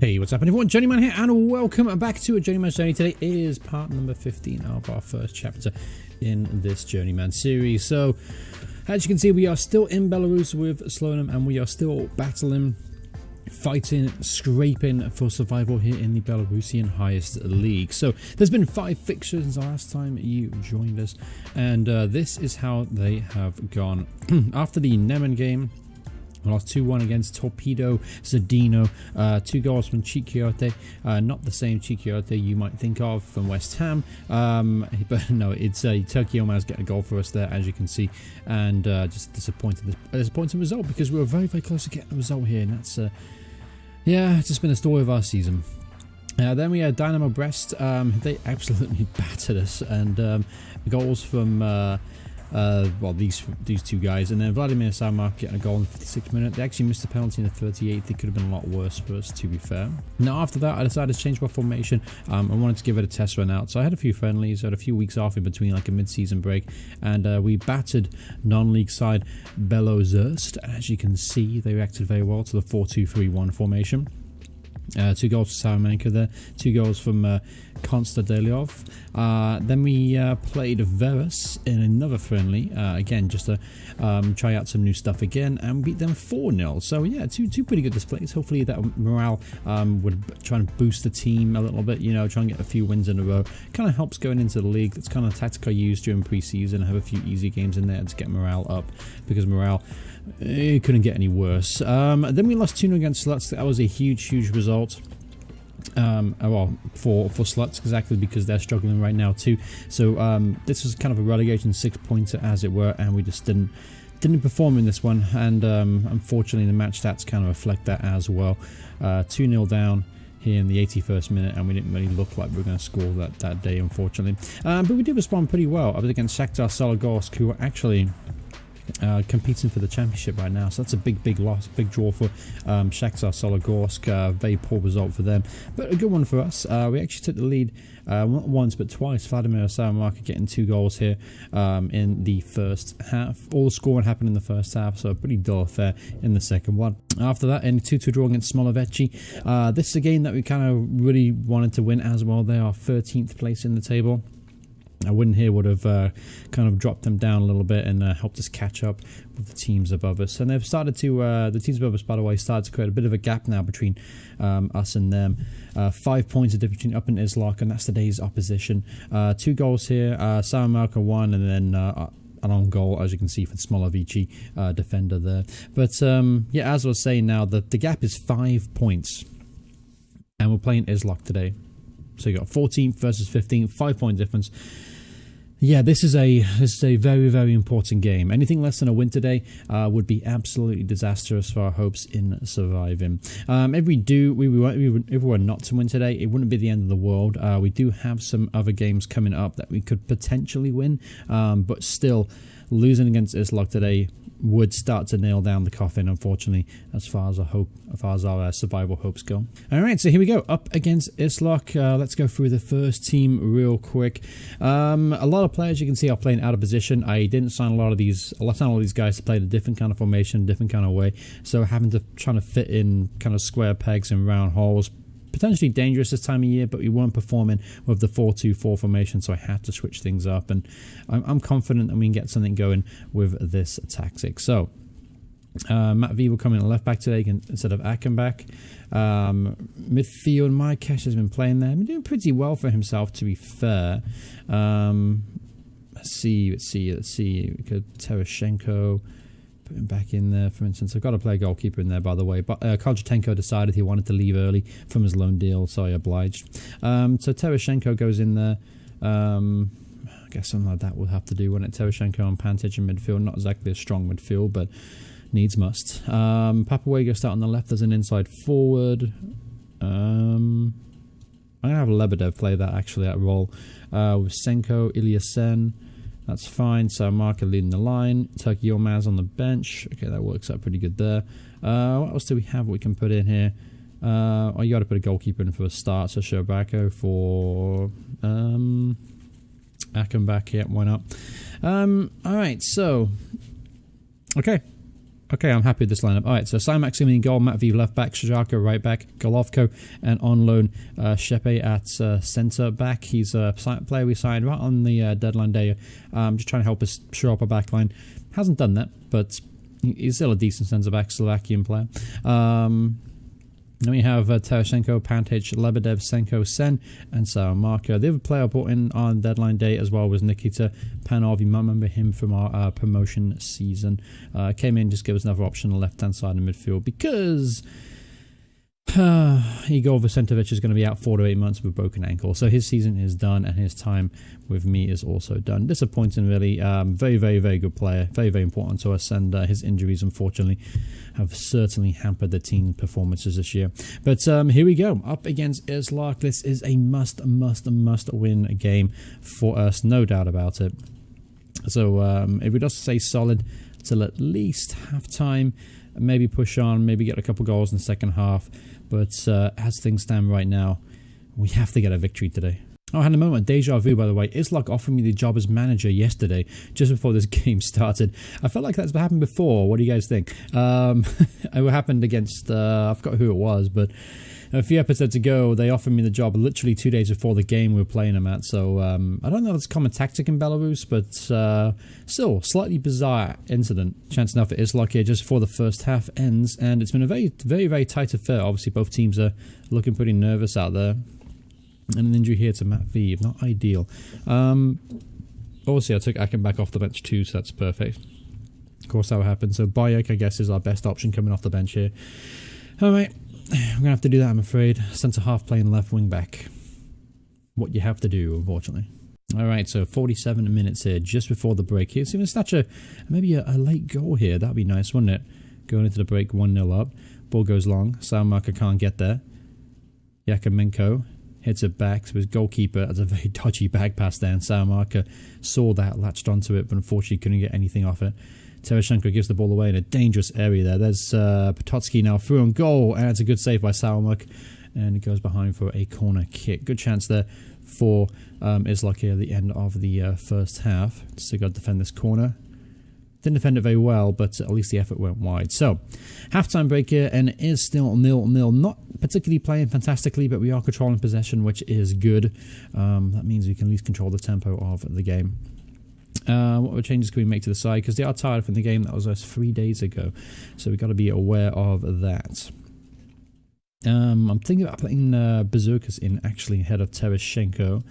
Hey, what's happening everyone? Journeyman here and welcome back to a Journeyman's Journey. Today is part number 15 of our first chapter in this Journeyman series. So, as you can see, we are still in Belarus with Slonim and we are still battling, fighting, scraping for survival here in the Belarusian highest league. So, there's been 5 fixtures since the last time you joined us, and this is how they have gone. After the Neman game, we lost 2-1 against Torpedo Zadino, 2 goals from Chikiote, not the same Chikiote you might think of from West Ham, but no, it's Turkey Yilmaz getting a goal for us there, as you can see, and just a disappointing result, because we were very, very close to getting a result here, and that's, yeah, it's just been a story of our season. Then we had Dynamo Brest. They absolutely battered us, and goals from well, these two guys, and then Vladimir Samark getting a goal in the 56th minute. They actually missed a penalty in the 38th. It could have been a lot worse for us, to be fair. Now after that, I decided to change my formation. I wanted to give it a test run out, so I had a few friendlies. I had a few weeks off in between, like a mid-season break, and we battered non-league side Belozersk. As you can see, they reacted very well to the 4-2-3-1 formation. 2 goals for Salamanca there, 2 goals from Konstanteliov. Then we played Verus in another friendly, again just to try out some new stuff again, and beat them 4-0. So yeah, two pretty good displays. Hopefully that morale would try and boost the team a little bit, you know, try and get a few wins in a row. Kind of helps going into the league. That's kind of a tactic I use during pre-season. I have a few easy games in there to get morale up, because morale, it couldn't get any worse. Then we lost 2-0 against Sluts. That was a huge result. Well, for Sluts, exactly, because they're struggling right now too. So this was kind of a relegation 6-pointer, as it were, and we just didn't perform in this one. And unfortunately, the match stats kind of reflect that as well. 2-0 down here in the 81st minute, and we didn't really look like we were going to score that day, unfortunately. But we did respond pretty well. I was against Shakhtar Sologorsk, who are actually competing for the championship right now, so that's a big loss, big draw for Shakhtar Sologorsk. Very poor result for them, but a good one for us. We actually took the lead not once but twice. Vladimir Salamanca getting 2 goals here in the first half. All the scoring happened in the first half, so a pretty dull affair in the second one. After that, in a 2-2 draw against Smoloveci. This is a game that we kind of really wanted to win as well. They are 13th place in the table. A win here would have kind of dropped them down a little bit and helped us catch up with the teams above us. And they've started to, the teams above us, by the way, started to create a bit of a gap now between us and them. 5 points of difference between up and Islak, and that's today's opposition. 2 goals here, Salamanca 1, and then an own goal, as you can see, for the Smolovici defender there. But yeah, as I was saying now, the gap is 5 points. And we're playing Islak today. So you got 14th versus 15th, 5-point difference. Yeah, this is a very, very important game. Anything less than a win today would be absolutely disastrous for our hopes in surviving. If we were not to win today, it wouldn't be the end of the world. We do have some other games coming up that we could potentially win, but still, losing against Islak today would start to nail down the coffin, unfortunately, as far as our survival hopes go. Alright, so here we go, up against Islak. Let's go through the first team real quick. A lot of players, you can see, are playing out of position. I didn't sign a lot of these guys to play a different kind of formation, different kind of way, so having to try to fit in kind of square pegs and round holes. Potentially dangerous this time of year, but we weren't performing with the 4-2-4 formation, so I had to switch things up, and I'm confident that we can get something going with this tactic. So Matt V will come in at left back today instead of Achenbach. Midfield, Maikesh has been playing there. He's been doing pretty well for himself, to be fair. Let's see. We could Terashenko. Put him back in there, for instance. I've got to play a goalkeeper in there, by the way. But Kojatenko decided he wanted to leave early from his loan deal, so I obliged. So Terashenko goes in there. I guess something like that will have to do, wouldn't it? Terashenko and Pantic in midfield. Not exactly a strong midfield, but needs must. Papawago start on the left as an inside forward. I'm going to have Lebedev play that role. With Senko, Ilyasen. That's fine. So Marka leading the line. Turkey Yilmaz on the bench. Okay, that works out pretty good there. What else do we have we can put in here? Oh, you got to put a goalkeeper in for a start. So Shobako for Achenbach. Yeah, why not? Alright, so... Okay. Okay, I'm happy with this lineup. All right, so Simax in goal, Matvey left back, Shajarko right back, Golovko, and on loan, Shepe at centre back. He's a player we signed right on the deadline day, just trying to help us shore up our back line. Hasn't done that, but he's still a decent centre back, Slovakian player. Then we have Terashenko, Pantic, Lebedev, Senko, Sen, and Salamarka. The other player I brought in on deadline day as well was Nikita Panov. You might remember him from our promotion season. Came in, just gave us another option on the left-hand side of midfield because Igor Vasentovic is going to be out 4 to 8 months with a broken ankle. So his season is done and his time with me is also done. Disappointing, really. Very, very, very good player. Very, very important to us. And his injuries, unfortunately, have certainly hampered the team performances this year. But here we go. Up against Islak. This is a must win game for us. No doubt about it. So if we just stay solid till at least half time, maybe push on, maybe get a couple goals in the second half. But as things stand right now, we have to get a victory today. Oh, I had a moment. Deja vu, by the way. Islak offered me the job as manager yesterday, just before this game started. I felt like that's happened before. What do you guys think? It happened against, I forgot who it was, but a few episodes ago, they offered me the job literally 2 days before the game we were playing them at. So I don't know if it's a common tactic in Belarus, but still, slightly bizarre incident. Chance enough it is like here just before the first half ends. And it's been a very, very, very tight affair. Obviously, both teams are looking pretty nervous out there. And an injury here to Matt V. Not ideal. Obviously, I took Akin back off the bench too, so that's perfect. Of course, that will happen. So Bayek, I guess, is our best option coming off the bench here. All right. We're going to have to do that, I'm afraid. Centre-half playing left wing-back. What you have to do, unfortunately. Alright, so 47 minutes here, just before the break here. So maybe a late goal here. That would be nice, wouldn't it? Going into the break, 1-0 up. Ball goes long. Salmarka can't get there. Yakomenko hits it back to his goalkeeper. That's a very dodgy back pass there. And Salmarka saw that, latched onto it, but unfortunately couldn't get anything off it. Terashenko gives the ball away in a dangerous area there. There's Pototsky now through on goal, and it's a good save by Salmak, and it goes behind for a corner kick. Good chance there for Islak here at the end of the first half. Still got to defend this corner. Didn't defend it very well, but at least the effort went wide. So, halftime break here, and it is still 0-0. Not particularly playing fantastically, but we are controlling possession, which is good. That means we can at least control the tempo of the game. What other changes can we make to the side? Because they are tired from the game that was us 3 days ago. So we've got to be aware of that. I'm thinking about putting Bazookas in actually ahead of Terashenko.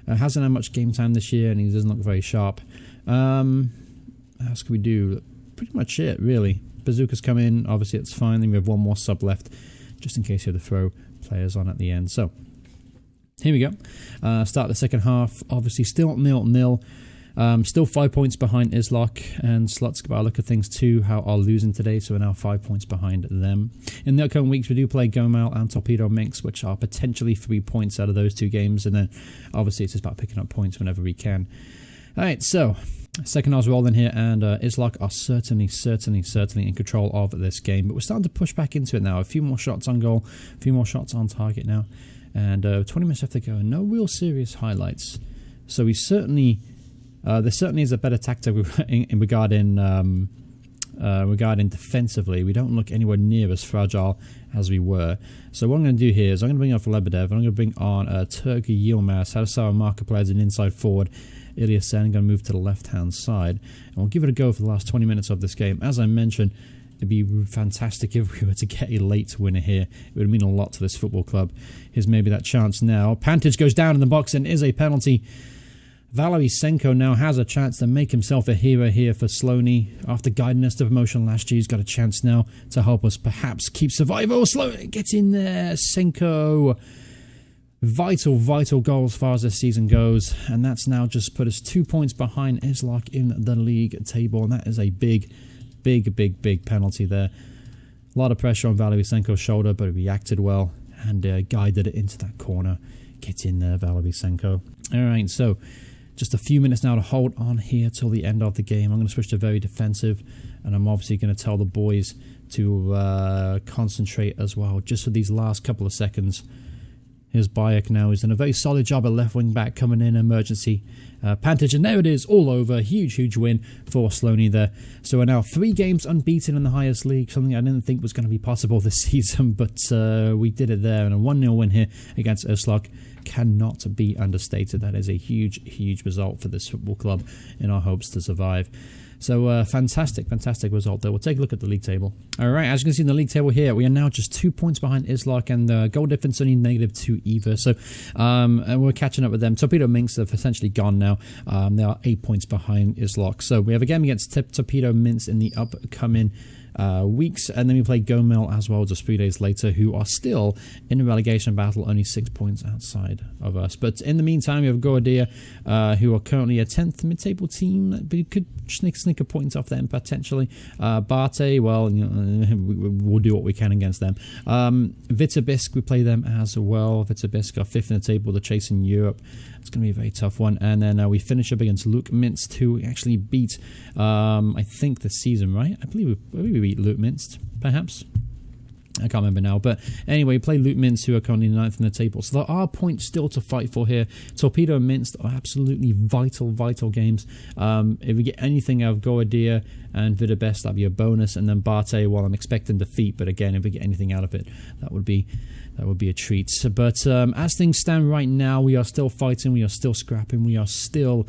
Hasn't had much game time this year and he doesn't look very sharp. What else can we do? Pretty much it, really. Bazookas come in. Obviously, it's fine. Then we have one more sub left just in case you have to throw players on at the end. So here we go. Start the second half. Obviously, still 0-0. Still 5 points behind Islak and Slutsk, by the look of things too, how are losing today, so we're now 5 points behind them. In the upcoming weeks, we do play Gomal and Torpedo Minsk, which are potentially 3 points out of those two games, and then obviously it's just about picking up points whenever we can. Alright, so second half's rolling here, and Islak are certainly in control of this game, but we're starting to push back into it now. A few more shots on goal, a few more shots on target now, and 20 minutes left to go, and no real serious highlights. So we certainly... there certainly is a better tactic regarding defensively. We don't look anywhere near as fragile as we were. So what I'm going to do here is I'm going to bring off Lebedev, and I'm going to bring on Turkey Yilmaz, Hadasara Marker player as an inside forward. Ilya Sen going to move to the left-hand side. And we'll give it a go for the last 20 minutes of this game. As I mentioned, it'd be fantastic if we were to get a late winner here. It would mean a lot to this football club. Here's maybe that chance now. Pantic goes down in the box and is a penalty. Valery Senko now has a chance to make himself a hero here for Slonim. After guiding us to promotion last year, he's got a chance now to help us perhaps keep survival. Slonim gets in there. Senko. Vital goal as far as this season goes. And that's now just put us 2 points behind Islak in the league table. And that is a big penalty there. A lot of pressure on Valery Senko's shoulder, but he reacted well and guided it into that corner. Get in there, Valery Senko. Alright, so... just a few minutes now to hold on here till the end of the game. I'm going to switch to very defensive, and I'm obviously going to tell the boys to concentrate as well, just for these last couple of seconds. Here's Bayek now. He's done a very solid job at left wing back, coming in emergency Pantage, and there it is, all over. Huge win for Slonim there. So we're now 3 games unbeaten in the highest league, something I didn't think was going to be possible this season, but we did it there. And a 1-0 win here against Ørslag cannot be understated. That is a huge result for this football club in our hopes to survive. So fantastic result there. We'll take a look at the league table. All right, as you can see in the league table here, we are now just 2 points behind Ørslag, and goal difference only -2 either. So and we're catching up with them. Torpedo Minsk have essentially gone now. They are 8 points behind Ørslag. So we have a game against Torpedo Minsk in the upcoming weeks, and then we play Gomel as well just 3 days later, who are still in a relegation battle, only 6 points outside of us. But in the meantime, we have Goadia, who are currently a 10th mid-table team, but you could sneak a point off them potentially. Barte, well, you know, we'll do what we can against them. Vitebsk, we play them as well. Vitebsk are 5th in the table, they're chasing Europe. It's going to be a very tough one. And then we finish up against Luke Minsk, who we actually beat, I think, this season, right? I believe we beat Luke Minsk, perhaps. I can't remember now. But anyway, we play Luke Minsk, who are currently 9th in the table. So there are points still to fight for here. Torpedo Minsk are absolutely vital games. If we get anything out of Goadia and Vitebsk, that'd be a bonus. And then Barte, well, I'm expecting defeat. But again, if we get anything out of it, that would be a treat. But as things stand right now, we are still fighting, we are still scrapping, we are still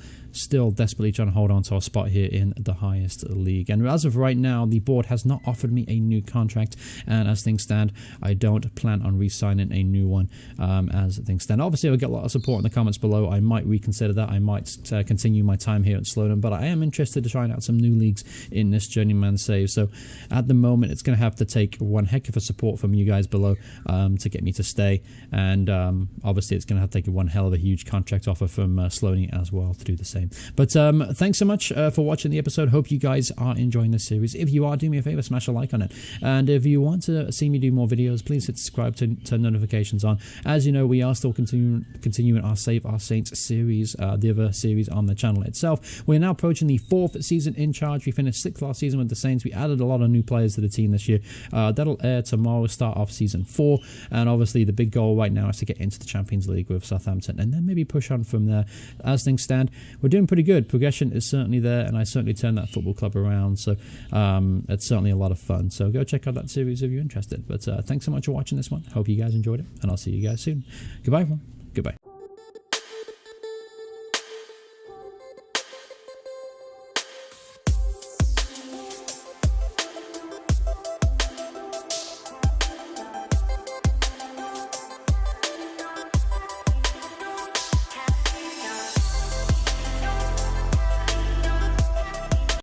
desperately trying to hold on to our spot here in the highest league. And as of right now, the board has not offered me a new contract, and as things stand, I don't plan on re-signing a new one as things stand. Obviously, I'll get a lot of support in the comments below. I might reconsider that. I might continue my time here at Slonim, but I am interested to trying out some new leagues in this Journeyman save. So at the moment, it's going to have to take one heck of a support from you guys below to get me to stay, and obviously it's going to have to take one hell of a huge contract offer from Slonim as well to do the same. But thanks so much for watching the episode. Hope you guys are enjoying this series. If you are, do me a favor, smash a like on it. And if you want to see me do more videos, please hit subscribe to turn notifications on. As you know, we are still continuing our Save Our Saints series, the other series on the channel itself. We're now approaching the 4th season in charge. We finished 6th last season with the Saints. We added a lot of new players to the team this year. That'll air tomorrow, start off season 4. And obviously the big goal right now is to get into the Champions League with Southampton, and then maybe push on from there. As things stand, we're doing pretty good. Progression is certainly there, and I certainly turned that football club around, so it's certainly a lot of fun. So go check out that series if you're interested. But thanks so much for watching this one. Hope you guys enjoyed it, and I'll see you guys soon. Goodbye, everyone. Goodbye.